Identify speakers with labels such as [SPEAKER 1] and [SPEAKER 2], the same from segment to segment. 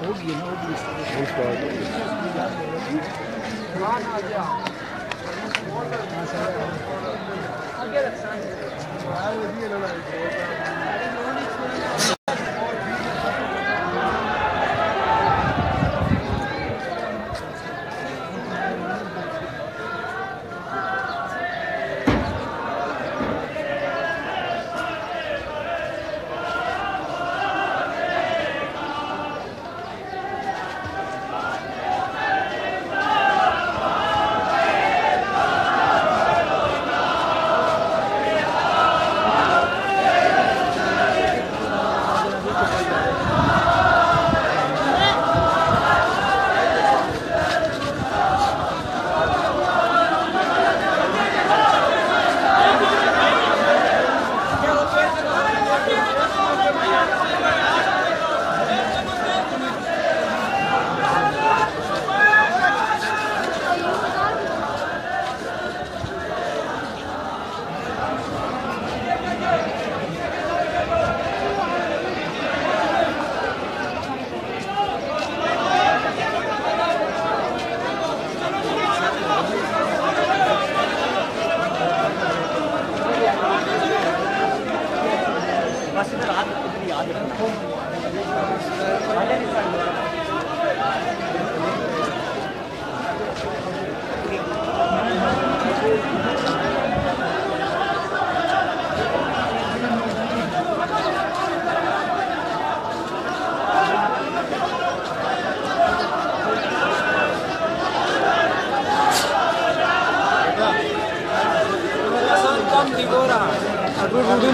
[SPEAKER 1] होगी ना होगी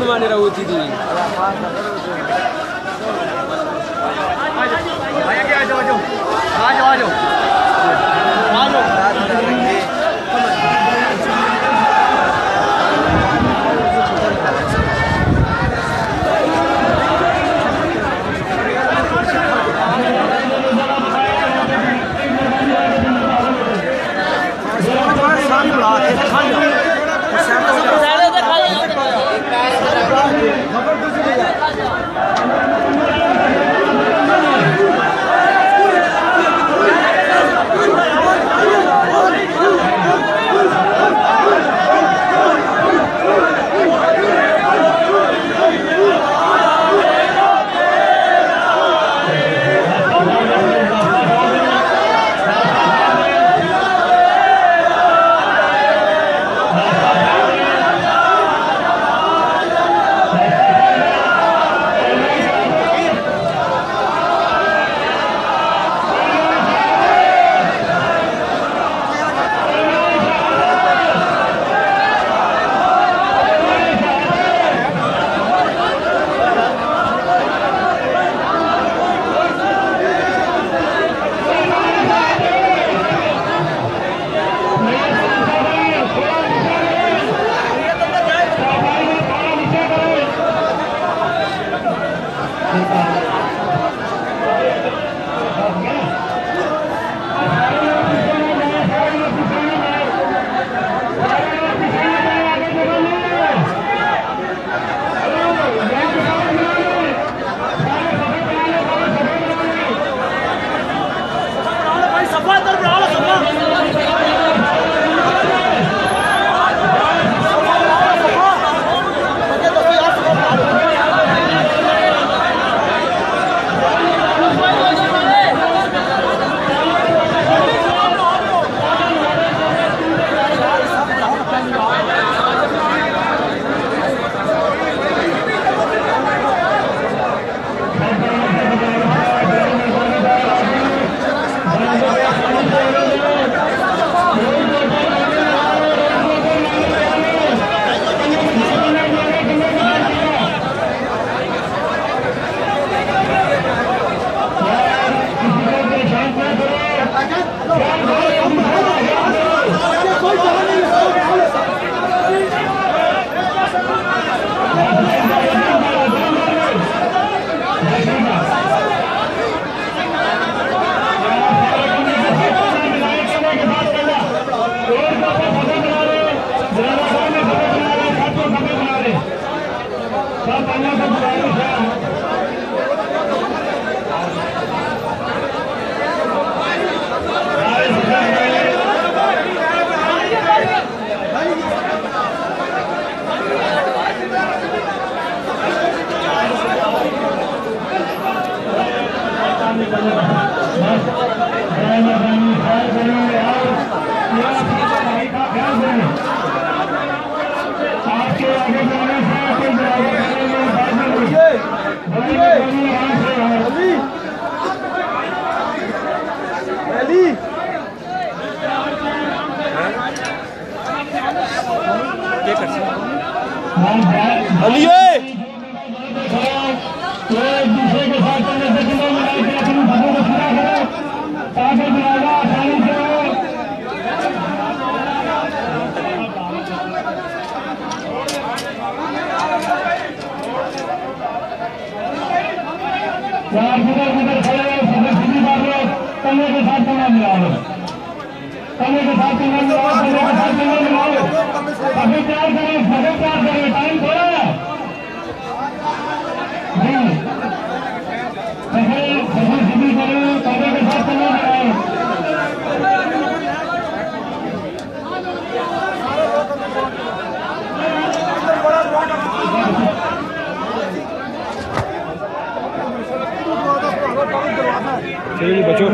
[SPEAKER 2] मानेर होती थी
[SPEAKER 1] खबर चलिए बच्चों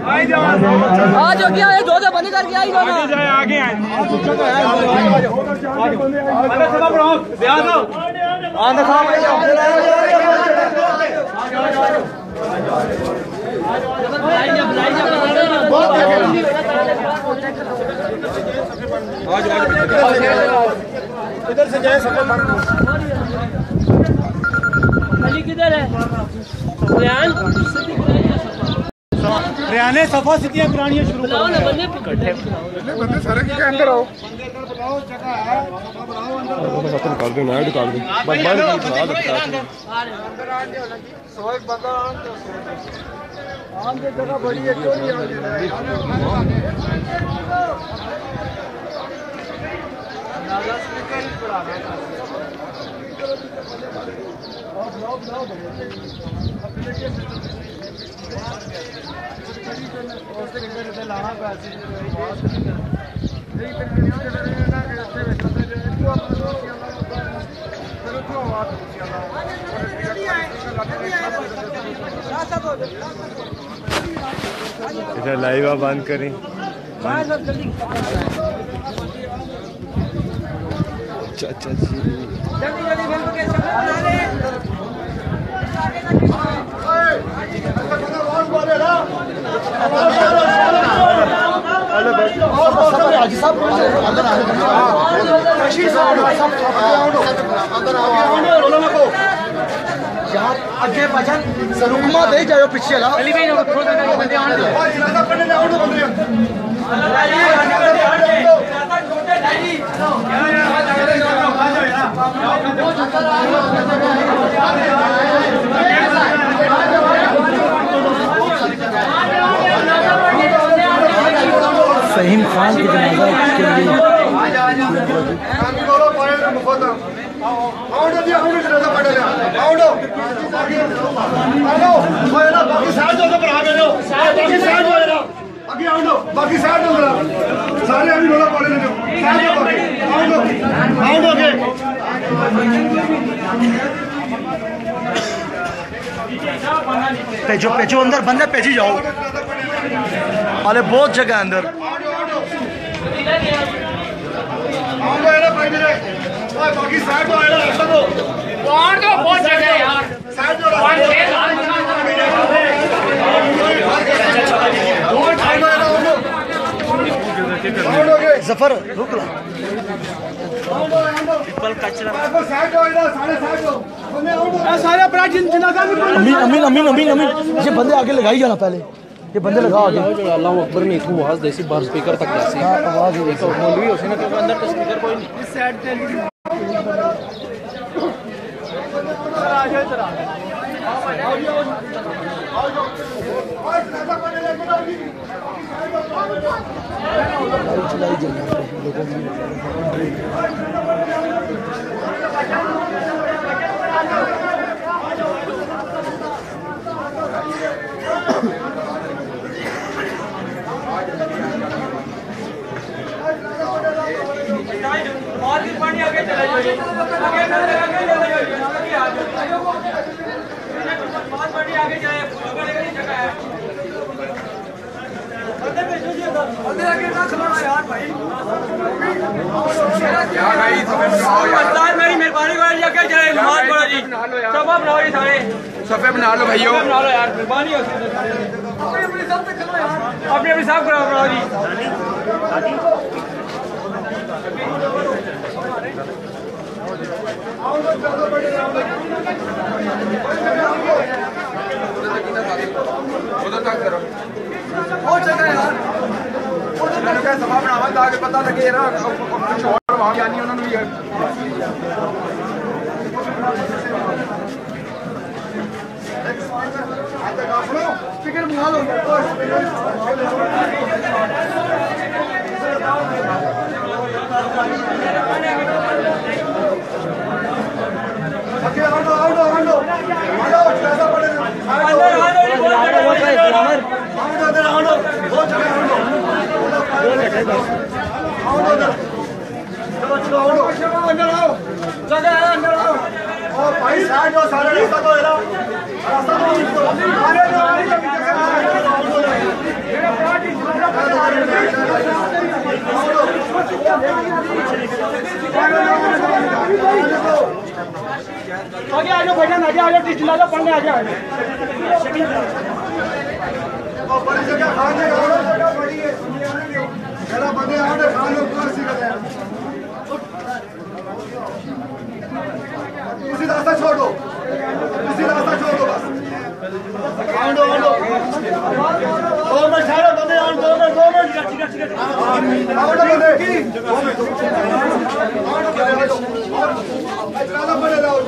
[SPEAKER 2] आज हो गया, ये दो बंद करके आई
[SPEAKER 1] आगे आए
[SPEAKER 3] इधर से जाए सब
[SPEAKER 2] अली किधर है?
[SPEAKER 3] हरियाणा सफा सिटियां करानियां शुरू करो ना
[SPEAKER 1] बंदे सारे के अंदर आओ निकाल दो ना निकाल दो बाहर अंदर आने वाला जी 100 एक बंदा आने जगह बड़ी है क्यों नहीं नाला स्पीकर ही पड़ा इधर लाइव बंद करें अच्छा
[SPEAKER 3] अगे भजन रुकमा दे जाओ पीछे ला फहीम खान की जनाजा के लिए
[SPEAKER 1] बाकी सारे अभी रोला पड़े
[SPEAKER 3] पेजो पेजो अंदर बंदे पेजी जाओ अरे बहुत जगह अंदर
[SPEAKER 1] बाकी साइड तो आएगा रास्ता तो
[SPEAKER 2] बहुत जगह है यार।
[SPEAKER 3] जफर रुक ला
[SPEAKER 2] सारे अपराध
[SPEAKER 3] अमीन अमीन अमीन अमीन अमीन ये बंदे आगे लगाई जाना पहले ये बंदे लगा आगे
[SPEAKER 4] अल्लाह अकबर में इतनी आवाज देसी बाहर स्पीकर तक ऐसी
[SPEAKER 3] आवाज
[SPEAKER 4] एक मौलवी होसी ना क्योंकि अंदर तो स्पीकर कोई नहीं
[SPEAKER 2] इस साइड पे
[SPEAKER 3] चलाई जाना लोगों
[SPEAKER 2] मेरी मेहरबानी करो जी, आगे चले नमाज पढ़ो जी, सफा बनाओ जी सारे,
[SPEAKER 5] सफे बना लो भाइयों,
[SPEAKER 2] बना लो यार, मेहरबानी हो अपनी अपनी साफ कराओ बनाओ जी।
[SPEAKER 5] उधर तक करो हो जगह यार, उधर तक सफा बनावा ताकि पता लगे ना कुछ और वहां यानी उन्होंने भी फिक्र बना लो
[SPEAKER 3] आगे आ जाओ भैया, आगे आ जाओ, टिस्ट ला दो, पढ़ने आ जाओ। बड़ी जगह खाने का बड़ी है, जरा बंदे आने खाने को कुर्सी का है, उसी रास्ता छोड़ दो, उसी रास्ता छोड़ दो बस। आंडो आंडो 2 मिनट सारे बंदे आन 2 मिनट आंडो बंदे आंडो बंदे लाओ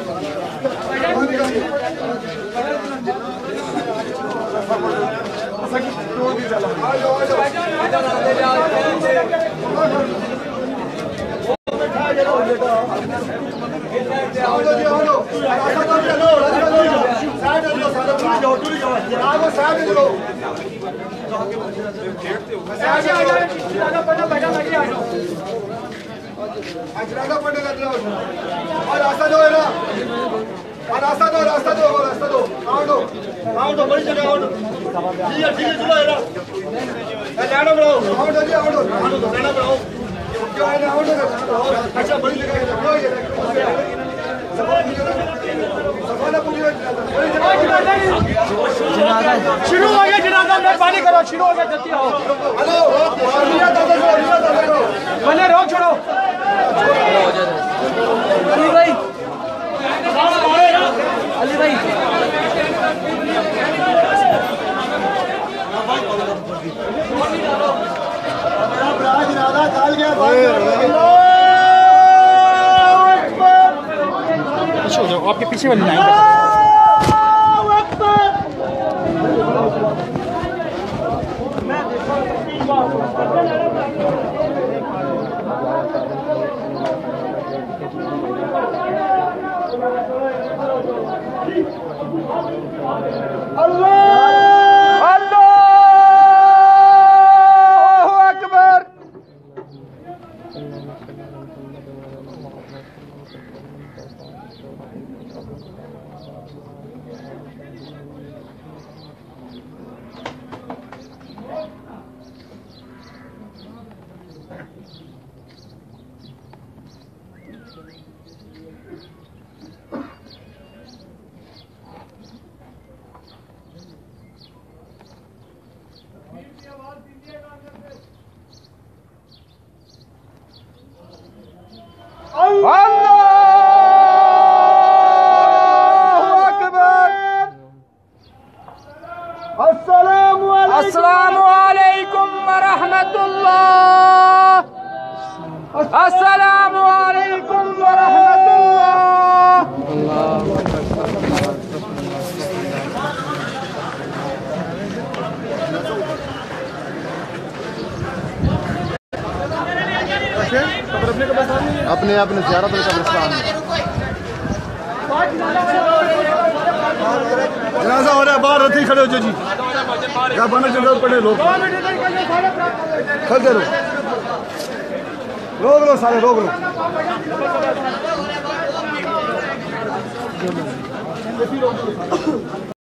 [SPEAKER 3] रास्ता दो है ना, रास्ता दो रास्ता दो रास्ता दो, आओ दो बड़ी जगह आओ, ठीक है चलो है ना, लाना बनाओ, आओ दो जी आओ दो लाना बनाओ, क्यों है ना आओ दो, अच्छा बड़ी जगह शुरू हो गया जनाजा, मेहरबानी करो शुरू हो गया, जल्दी आओ। हेलो भले रोक छोड़ो
[SPEAKER 2] अली भाई, अली भाई
[SPEAKER 3] पीछे हो जाओ, आपके पीछे वाली लाइन
[SPEAKER 2] अस्सलामुअलैकुम वरहमतुल्लाह, अस्सलामुअलैकुम वरहमतुल्लाह।
[SPEAKER 1] अपने अपने ज़ियारत कब्रिस्तान में
[SPEAKER 3] जनाजा हो रहा है, बाहर रथे खड़े हो जो जी, क्या बना जगह पड़े लोग खड़े रोक लो सारे रोक लो।